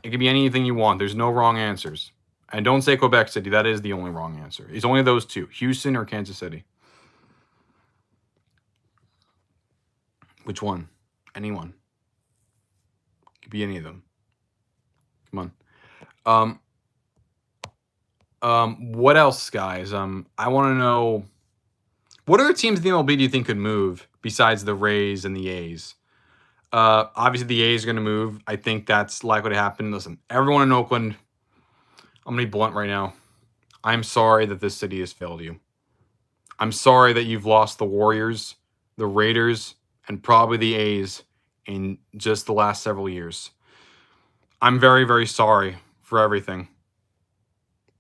It could be anything you want. There's no wrong answers. And don't say Quebec City. That is the only wrong answer. It's only those two: Houston or Kansas City. Which one? Anyone. Could be any of them. Come on. What else, guys? I want to know, what other teams in the MLB do you think could move besides the Rays and the A's? Obviously the A's are going to move. I think that's likely to happen. Listen, everyone in Oakland, I'm going to be blunt right now. I'm sorry that this city has failed you. I'm sorry that you've lost the Warriors, the Raiders, and probably the A's in just the last several years. I'm very, very sorry for everything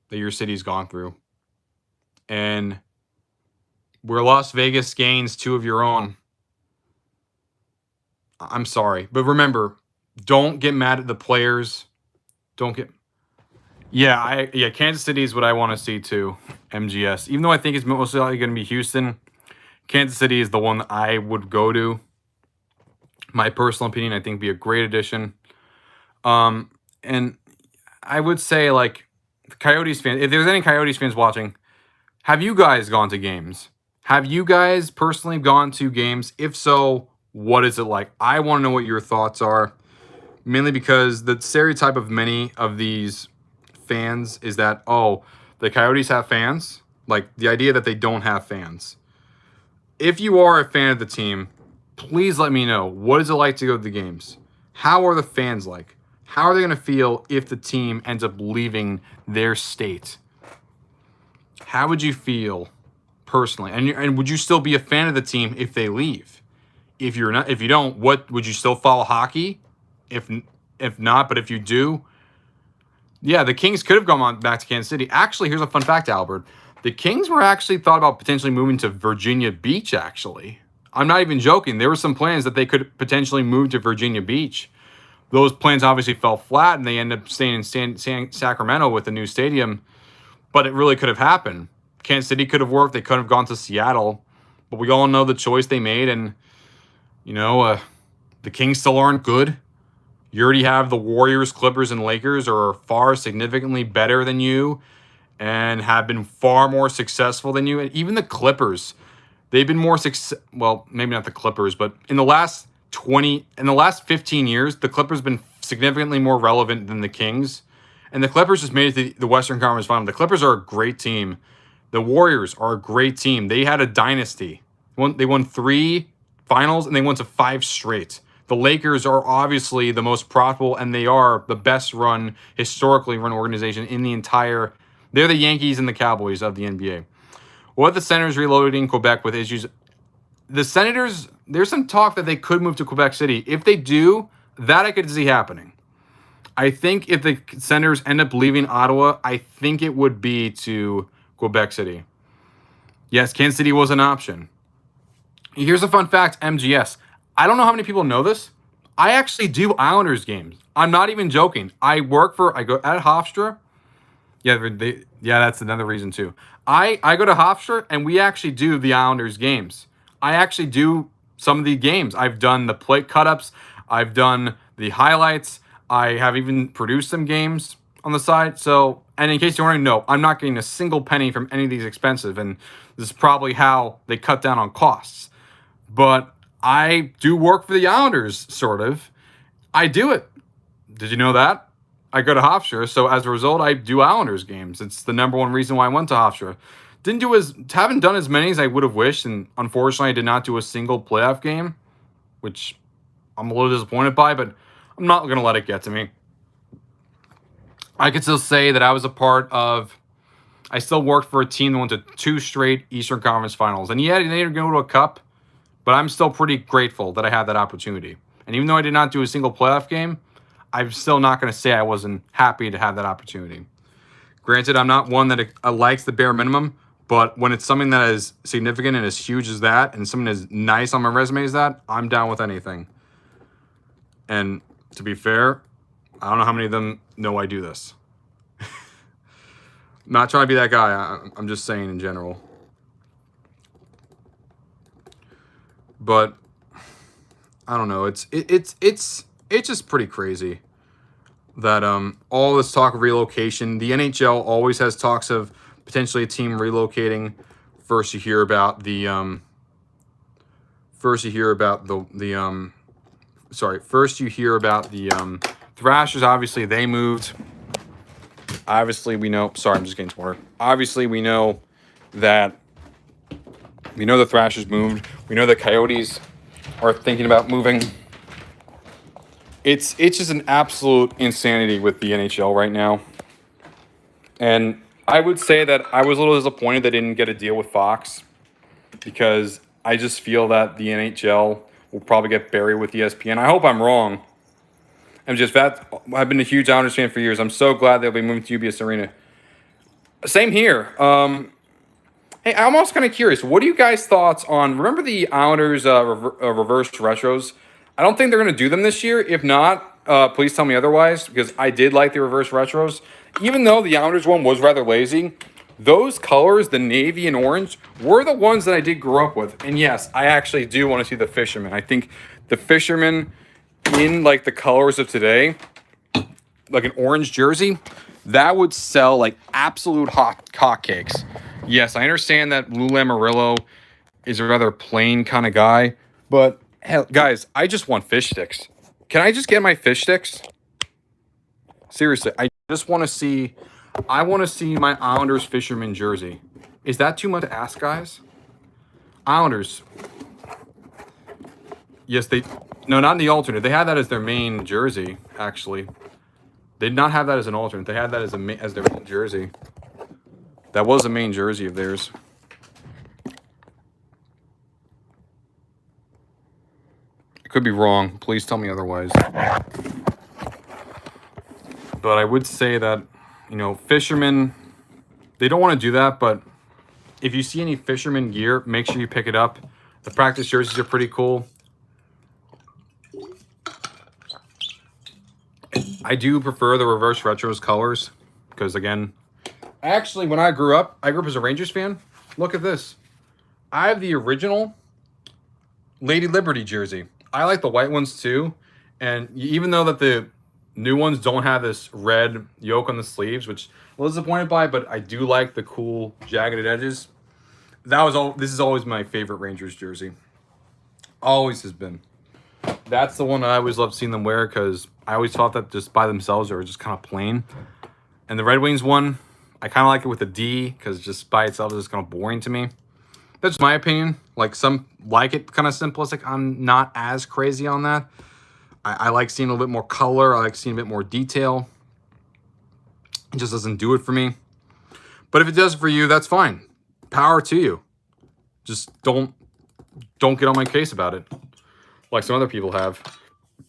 that your city's gone through. And where Las Vegas gains two of your own, I'm sorry. But remember, don't get mad at the players. Don't get... Yeah, Kansas City is what I want to see too, MGS. Even though I think it's mostly likely going to be Houston, Kansas City is the one that I would go to. My personal opinion, I think would be a great addition. And I would say, like, the Coyotes fans, if there's any Coyotes fans watching, have you guys gone to games? Have you guys personally gone to games? If so, what is it like? I want to know what your thoughts are, mainly because the stereotype of many of these fans is that, oh, the Coyotes have fans. Like, the idea that they don't have fans. If you are a fan of the team, please let me know. What is it like to go to the games? How are the fans like? How are they going to feel if the team ends up leaving their state? How would you feel personally? And would you still be a fan of the team if they leave? If you're not, if you don't, what would you still follow hockey? If not, but if you do, yeah, the Kings could have gone back to Kansas City. Actually, here's a fun fact, Albert. The Kings were actually thought about potentially moving to Virginia Beach, actually. I'm not even joking. There were some plans that they could potentially move to Virginia Beach. Those plans obviously fell flat, and they ended up staying in Sacramento with the new stadium. But it really could have happened. Kansas City could have worked. They could have gone to Seattle. But we all know the choice they made. And, you know, the Kings still aren't good. You already have the Warriors, Clippers, and Lakers are far significantly better than you and have been far more successful than you. And even the Clippers, they've been more successful. Well, maybe not the Clippers, but in the last 15 years, the Clippers have been significantly more relevant than the Kings. And the Clippers just made it to the Western Conference Final. The Clippers are a great team. The Warriors are a great team. They had a dynasty. They won 3 finals, and they went to 5 straight. The Lakers are obviously the most profitable, and they are the best run, historically run organization in the entire They're the Yankees and the Cowboys of the NBA. What the Senators reloading Quebec with issues? The Senators, there's some talk that they could move to Quebec City. If they do, that I could see happening. I think if the Senators end up leaving Ottawa, I think it would be to Quebec City. Yes, Kansas City was an option. Here's a fun fact, MGS. I don't know how many people know this. I actually do Islanders games. I'm not even joking. I go at Hofstra. Yeah, that's another reason too. I go to Hofstra and we actually do the Islanders games. I actually do some of the games. I've done the plate cut-ups. I've done the highlights. I have even produced some games on the side. So, and in case you want to know, I'm not getting a single penny from any of these expensive, and this is probably how they cut down on costs. But I do work for the Islanders, sort of. I do it. Did you know that? I go to Hofstra, so as a result, I do Islanders games. It's the number one reason why I went to Hofstra. Haven't done as many as I would have wished, and unfortunately, I did not do a single playoff game, which I'm a little disappointed by, but I'm not going to let it get to me. I could still say that I was a part of. I still worked for a team that went to 2 straight Eastern Conference Finals, and yeah, they didn't go to a cup, but I'm still pretty grateful that I had that opportunity. And even though I did not do a single playoff game, I'm still not going to say I wasn't happy to have that opportunity. Granted, I'm not one that likes the bare minimum, but when it's something that is significant and as huge as that, and something as nice on my resume as that, I'm down with anything. And to be fair, I don't know how many of them know I do this. Not trying to be that guy. I'm just saying in general. But I don't know. It's just pretty crazy that all this talk of relocation. The NHL always has talks of potentially a team relocating. First you hear about the Thrashers. Obviously they moved. Obviously we know. Sorry, I'm just getting to water. Obviously we know that. We know the Thrashers moved. We know the Coyotes are thinking about moving. It's just an absolute insanity with the NHL right now. And I would say that I was a little disappointed they didn't get a deal with Fox, because I just feel that the NHL will probably get buried with ESPN. I hope I'm wrong. I've been a huge Islanders fan for years. I'm so glad they'll be moving to UBS Arena. Same here. Hey, I'm also kind of curious. What are you guys' thoughts on? Remember the Islanders reverse retros? I don't think they're going to do them this year. If not, please tell me otherwise, because I did like the reverse retros. Even though the Islanders one was rather lazy, those colors, the navy and orange, were the ones that I did grow up with. And yes, I actually do want to see the fishermen. I think the fishermen in like the colors of today, like an orange jersey, that would sell like absolute hotcakes. Yes, I understand that Lou Lamoriello is a rather plain kind of guy, but hell, guys, I just want fish sticks. Can I just get my fish sticks? Seriously, I want to see my Islanders fisherman jersey. Is that too much to ask, guys? Islanders. Yes, no, not in the alternate. They had that as their main jersey, actually. They did not have that as an alternate. They had that as their main jersey. That was a main jersey of theirs. I could be wrong. Please tell me otherwise. But I would say that, fishermen, they don't want to do that, but if you see any fisherman gear, make sure you pick it up. The practice jerseys are pretty cool. I do prefer the reverse retros colors because, again, actually, when I grew up as a Rangers fan. Look at this. I have the original Lady Liberty jersey. I like the white ones too. And even though that the new ones don't have this red yoke on the sleeves, which I'm a little disappointed by, but I do like the cool jagged edges. This is always my favorite Rangers jersey. Always has been. That's the one I always loved seeing them wear, because I always thought that just by themselves they were just kind of plain. And the Red Wings one, I kind of like it with a D, because just by itself is kind of boring to me. That's my opinion. Like, some like it kind of simplistic. I'm not as crazy on that. I like seeing a little bit more color. I like seeing a bit more detail. It just doesn't do it for me. But if it does for you, that's fine. Power to you. Just don't get on my case about it, like some other people have.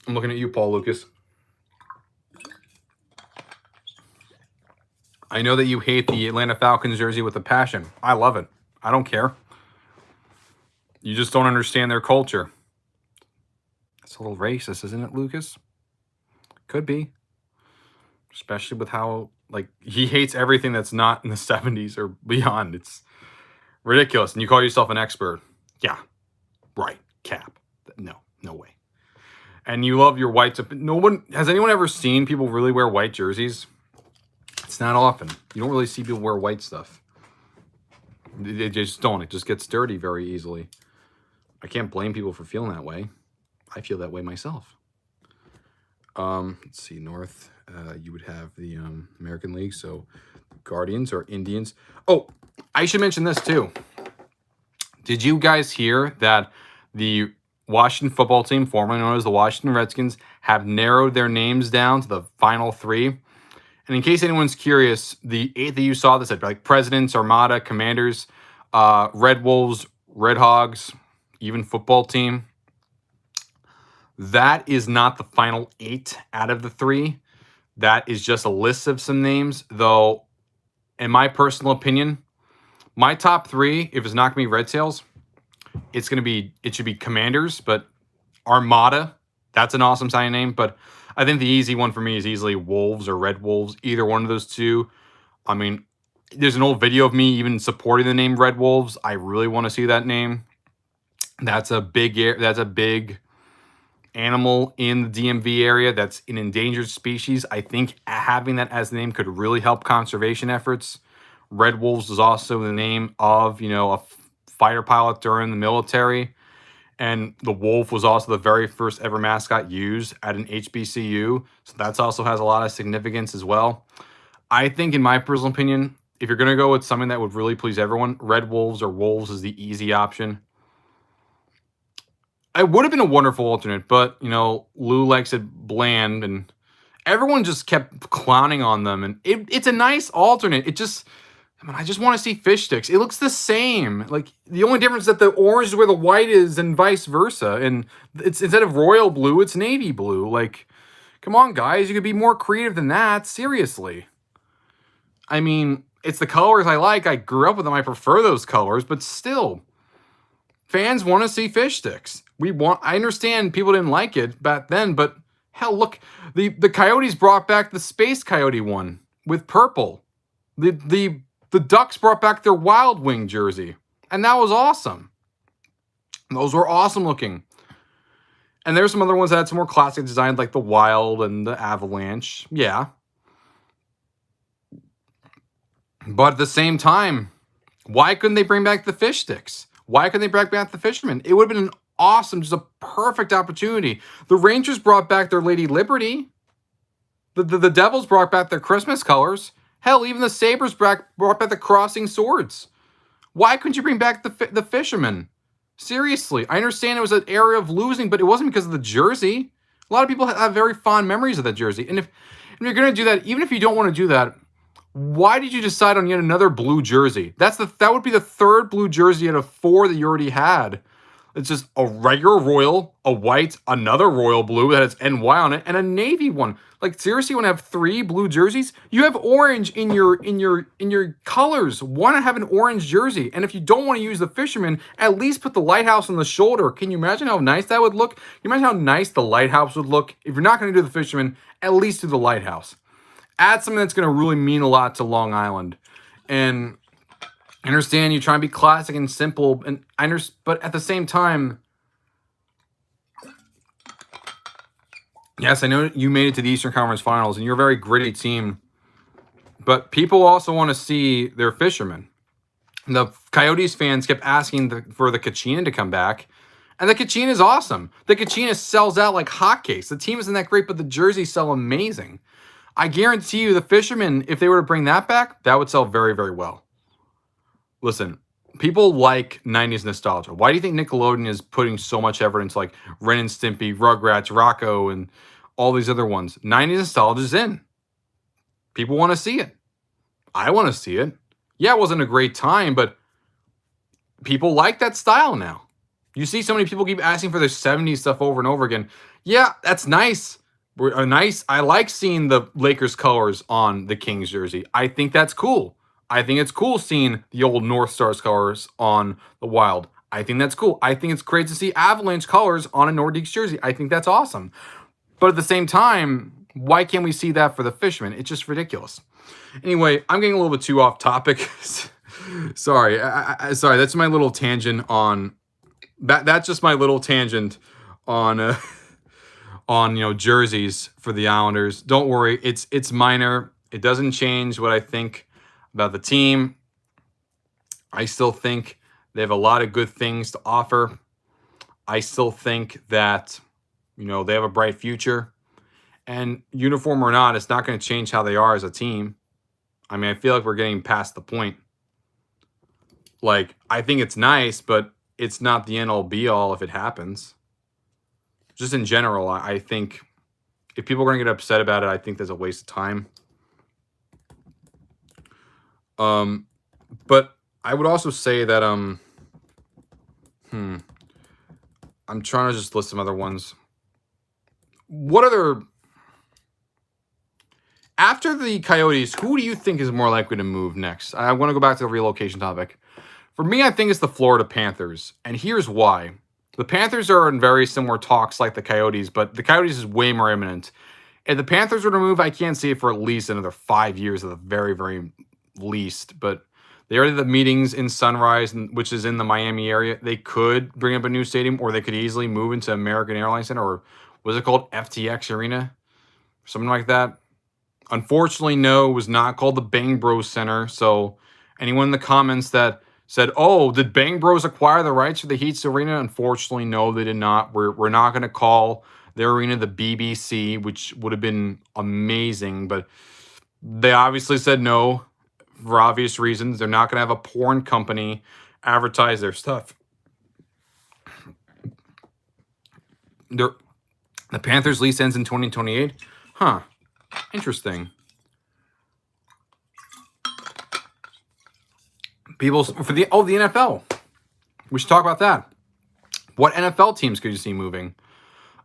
I'm looking at you, Paul Lucas. I know that you hate the Atlanta Falcons jersey with a passion. I love it. I don't care. You just don't understand their culture. It's a little racist, isn't it, Lucas? Could be. Especially with how, like, he hates everything that's not in the 70s or beyond. It's ridiculous. And you call yourself an expert. Yeah. Right. Cap. No way. And you love your whites. Has anyone ever seen people really wear white jerseys? It's not often. You don't really see people wear white stuff. They just don't. It just gets dirty very easily. I can't blame people for feeling that way. I feel that way myself. Let's see. North, you would have the American League. So Guardians or Indians. Oh, I should mention this too. Did you guys hear that the Washington football team, formerly known as the Washington Redskins, have narrowed their names down to the final 3? And in case anyone's curious, the 8 that you saw that said like Presidents, Armada, Commanders, Red Wolves, Red Hogs, even football team, that is not the final 8 out of the 3. That is just a list of some names, though, in my personal opinion, my top 3, if it's not going to be Red Tails, it should be Commanders, but Armada, that's an awesome signing name, but I think the easy one for me is easily Wolves or Red Wolves, either one of those two. I mean, there's an old video of me even supporting the name Red Wolves. I really want to see that name. That's a big animal in the DMV area. That's an endangered species. I think having that as the name could really help conservation efforts. Red Wolves is also the name of, a fighter pilot during the military. And the wolf was also the very first ever mascot used at an HBCU. So that also has a lot of significance as well. I think, in my personal opinion, if you're going to go with something that would really please everyone, Red Wolves or Wolves is the easy option. It would have been a wonderful alternate, but, Lou likes it bland, and everyone just kept clowning on them. And it's a nice alternate. I just want to see fish sticks. It looks the same. Like, the only difference is that the orange is where the white is and vice versa. And it's instead of royal blue, it's navy blue. Like, come on, guys. You could be more creative than that. Seriously. I mean, it's the colors I like. I grew up with them. I prefer those colors. But still, fans want to see fish sticks. I understand people didn't like it back then, but hell, look. The Coyotes brought back the Space Coyote one with purple. The Ducks brought back their Wild Wing jersey, and that was awesome. Those were awesome looking. And there's some other ones that had some more classic designs, like the Wild and the Avalanche. Yeah. But at the same time, why couldn't they bring back the fish sticks? Why couldn't they bring back the fishermen? It would have been an awesome, just a perfect opportunity. The Rangers brought back their Lady Liberty. The Devils brought back their Christmas colors. Hell, even the Sabres brought back the crossing swords. Why couldn't you bring back the fishermen? Seriously, I understand it was an area of losing, but it wasn't because of the jersey. A lot of people have very fond memories of that jersey. And if you're going to do that, even if you don't want to do that, why did you decide on yet another blue jersey? That would be the 3rd blue jersey out of 4 that you already had. It's just a regular royal, a white, another royal blue that has NY on it, and a navy one. Like, seriously, you want to have 3 blue jerseys? You have orange in your colors. Why not have an orange jersey? And if you don't want to use the fisherman, at least put the lighthouse on the shoulder. Can you imagine how nice that would look? Can you imagine how nice the lighthouse would look? If you're not going to do the fisherman, at least do the lighthouse. Add something that's going to really mean a lot to Long Island. And I understand you try and be classic and simple, but at the same time, yes, I know you made it to the Eastern Conference Finals, and you're a very gritty team, but people also want to see their fishermen. The Coyotes fans kept asking for the Kachina to come back, and the Kachina is awesome. The Kachina sells out like hotcakes. The team isn't that great, but the jerseys sell amazing. I guarantee you the fishermen, if they were to bring that back, that would sell very, very well. Listen, people like 90s nostalgia. Why do you think Nickelodeon is putting so much effort into like Ren and Stimpy, Rugrats, Rocco, and all these other ones? 90s nostalgia is in. People want to see it. I want to see it. Yeah, it wasn't a great time, but people like that style now. You see so many people keep asking for the 70s stuff over and over again. Yeah, that's nice. Nice. I like seeing the Lakers colors on the Kings jersey. I think that's cool. I think it's cool seeing the old North Stars colors on the Wild. I think that's cool. I think it's great to see Avalanche colors on a Nordiques jersey. I think that's awesome. But at the same time, why can't we see that for the Fishermen? It's just ridiculous. Anyway, I'm getting a little bit too off topic. Sorry, sorry. That's my little tangent on that. That's just my little tangent on on jerseys for the Islanders. Don't worry, it's minor. It doesn't change what I think about the team. I still think they have a lot of good things to offer. I still think that they have a bright future. And uniform or not, it's not going to change how they are as a team. I mean, I feel like we're getting past the point. Like, I think it's nice, but it's not the end all be all if it happens. Just in general, I think if people are going to get upset about it, I think there's a waste of time. But I would also say that I'm trying to just list some other ones. What other after the Coyotes, who do you think is more likely to move next? I want to go back to the relocation topic. For me, I think it's the Florida Panthers, and here's why. The Panthers are in very similar talks like the Coyotes, but the Coyotes is way more imminent. If the Panthers were to move, I can't see it for at least another 5 years at the very, very least. But they already have meetings in Sunrise, which is in the Miami area. They could bring up a new stadium, or they could easily move into American Airlines Center, or was it called FTX Arena? Something like that. Unfortunately, no, it was not called the Bang Bros Center. So anyone in the comments that said, oh, did Bang Bros acquire the rights for the Heat's arena? Unfortunately, no, they did not. We're not going to call their arena the BBC, which would have been amazing. But they obviously said no for obvious reasons. They're not going to have a porn company advertise their stuff. The Panthers lease ends in 2028. Huh. Interesting. People for the NFL. We should talk about that. What NFL teams could you see moving?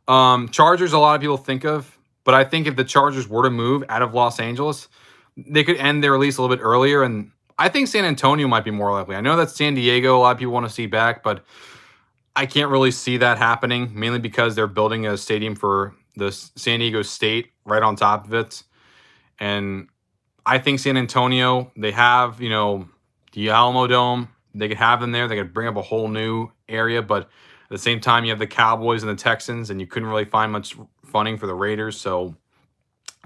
Chargers, a lot of people think of, but I think if the Chargers were to move out of Los Angeles, they could end their lease a little bit earlier, and I think San Antonio might be more likely. I know that San Diego, a lot of people want to see back, but I can't really see that happening, mainly because they're building a stadium for the San Diego State right on top of it. And I think San Antonio, they have, the Alamo Dome. They could have them there. They could bring up a whole new area. But at the same time, you have the Cowboys and the Texans, and you couldn't really find much funding for the Raiders. So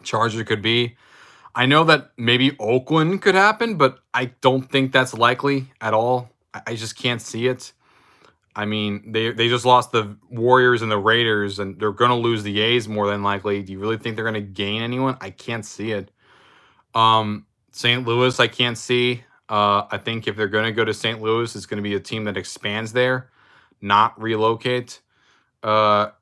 Chargers could be. I know that maybe Oakland could happen, but I don't think that's likely at all. I just can't see it. I mean, they just lost the Warriors and the Raiders, and they're going to lose the A's more than likely. Do you really think they're going to gain anyone? I can't see it. St. Louis, I can't see. I think if they're going to go to St. Louis, it's going to be a team that expands there, not relocate. The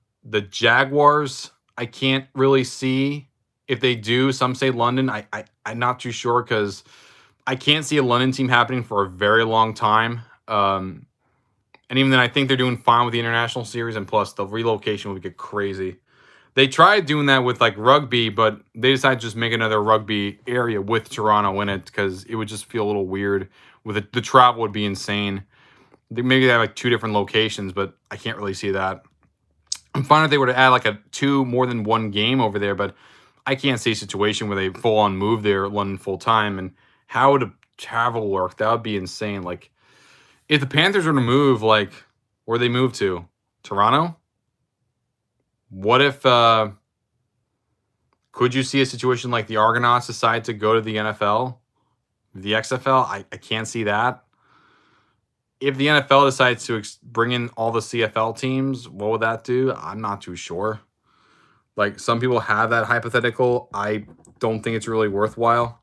Jaguars, I can't really see. If they do, some say London. I'm not too sure because I can't see a London team happening for a very long time. And even then, I think they're doing fine with the international series, and plus the relocation would get crazy. They tried doing that with like rugby, but they decided to just make another rugby area with Toronto in it because it would just feel a little weird. With it, the travel would be insane. Maybe they have like 2 different locations, but I can't really see that. I'm fine if they were to add like a 2 more than 1 game over there, but I can't see a situation where they full on move there London full time. And how would travel work? That would be insane. Like, if the Panthers were to move, like, where they move to? Toronto? What if, could you see a situation like the Argonauts decide to go to the NFL? The XFL? I can't see that. If the NFL decides to bring in all the CFL teams, what would that do? I'm not too sure. Like, some people have that hypothetical. I don't think it's really worthwhile.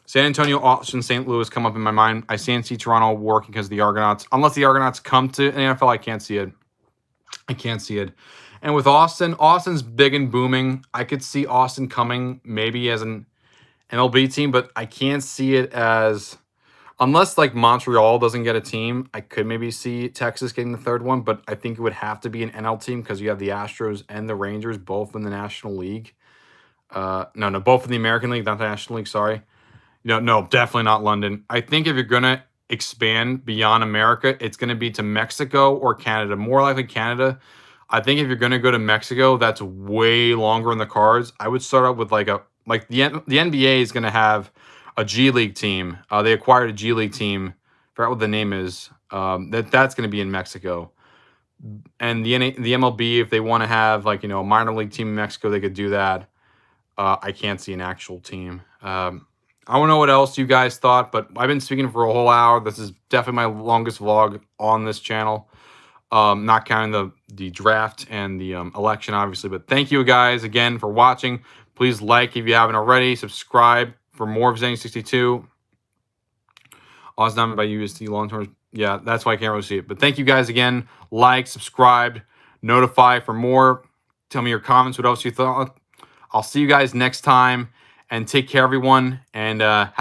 San Antonio, Austin, St. Louis come up in my mind. I can't see Toronto working because of the Argonauts. Unless the Argonauts come to an NFL, I can't see it. I can't see it. And with Austin, Austin's big and booming. I could see Austin coming maybe as an MLB team, but I can't see it as unless like Montreal doesn't get a team. I could maybe see Texas getting the third one, but I think it would have to be an NL team because you have the Astros and the Rangers both in the National League. No, both in the American League, not the National League. Sorry. No, definitely not London. I think if you're gonna expand beyond America, it's gonna be to Mexico or Canada. More likely Canada. I think if you're gonna go to Mexico, that's way longer in the cards. I would start out with like the NBA is gonna have a G League team. They acquired a G League team. Forgot what the name is. That's gonna be in Mexico. And the MLB, if they want to have like a minor league team in Mexico, they could do that. I can't see an actual team. I don't know what else you guys thought, but I've been speaking for a whole hour. This is definitely my longest vlog on this channel. Not counting the draft and the election, obviously. But thank you guys again for watching. Please like if you haven't already. Subscribe for more of Zenny62. Odds not by USD long term. Yeah, that's why I can't really see it. But thank you guys again. Like, subscribe, notify for more. Tell me your comments. What else you thought? I'll see you guys next time. And take care, everyone. And have